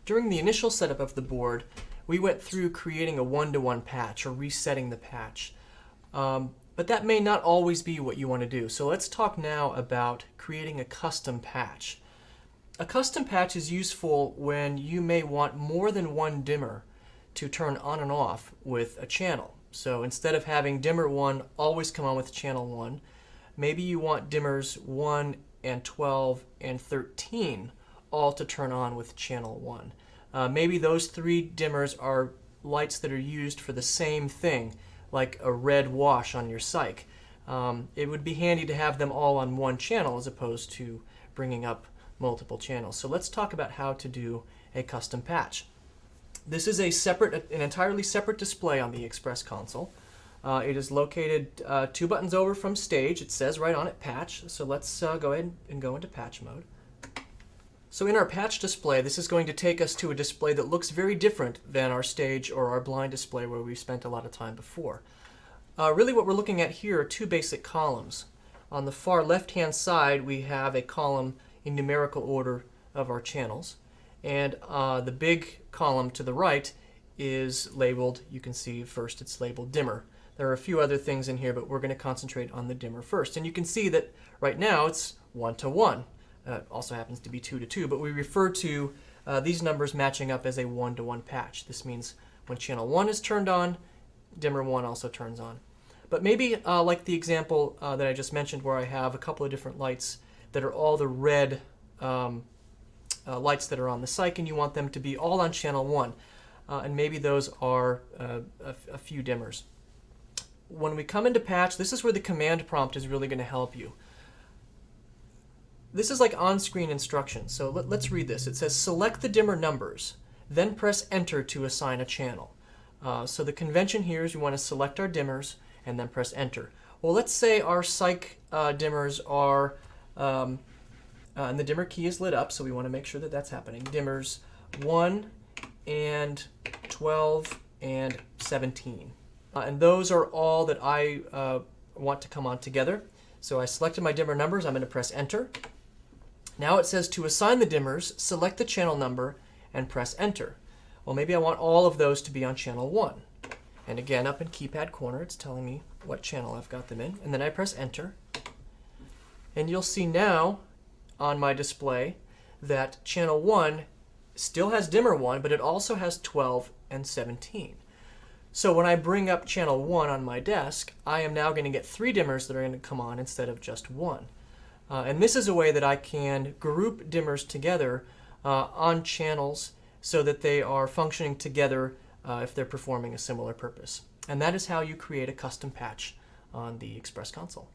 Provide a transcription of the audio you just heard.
During the initial setup of the board, we went through creating a one-to-one patch or resetting the patch. But that may not always be what you want to do. So let's talk now about creating a custom patch. A custom patch is useful when you may want more than one dimmer to turn on and off with a channel. So instead of having dimmer 1 always come on with channel 1, maybe you want dimmers 1 and 12 and 13 all to turn on with channel 1. Maybe those 3 dimmers are lights that are used for the same thing, like a red wash on your cyc. It would be handy to have them all on one channel as opposed to bringing up multiple channels. So let's talk about how to do a custom patch. This is an entirely separate display on the Express console. It is located 2 buttons over from stage. It says right on it patch. So let's go ahead and go into patch mode. So in our patch display, this is going to take us to a display that looks very different than our stage or our blind display where we've spent a lot of time before. Really what we're looking at here are 2 basic columns. On the far left-hand side, we have a column in numerical order of our channels. And the big column to the right is labeled, you can see first it's labeled dimmer. There are a few other things in here, but we're going to concentrate on the dimmer first. And you can see that right now it's 1 to 1. It also happens to be 2 to 2, but we refer to these numbers matching up as a 1 to 1 patch. This means when channel 1 is turned on, dimmer 1 also turns on. But maybe like the example that I just mentioned where I have a couple of different lights that are all the red lights that are on the cyc, and you want them to be all on channel 1. And maybe those are a few dimmers. When we come into patch, this is where the command prompt is really going to help you. This is like on-screen instructions, so let's read this. It says select the dimmer numbers, then press enter to assign a channel. So the convention here is we want to select our dimmers and then press enter. Well, let's say our cyc dimmers are, and the dimmer key is lit up, so we want to make sure that that's happening. Dimmers 1 and 12 and 17. And those are all that I want to come on together. So I selected my dimmer numbers. I'm going to press enter. Now it says to assign the dimmers, select the channel number and press enter. Well, maybe I want all of those to be on channel 1. And again, up in keypad corner, it's telling me what channel I've got them in. And then I press enter. And you'll see now on my display that channel 1 still has dimmer 1, but it also has 12 and 17. So when I bring up channel 1 on my desk, I am now going to get 3 dimmers that are going to come on instead of just 1. And this is a way that I can group dimmers together on channels so that they are functioning together if they're performing a similar purpose. And that is how you create a custom patch on the Express console.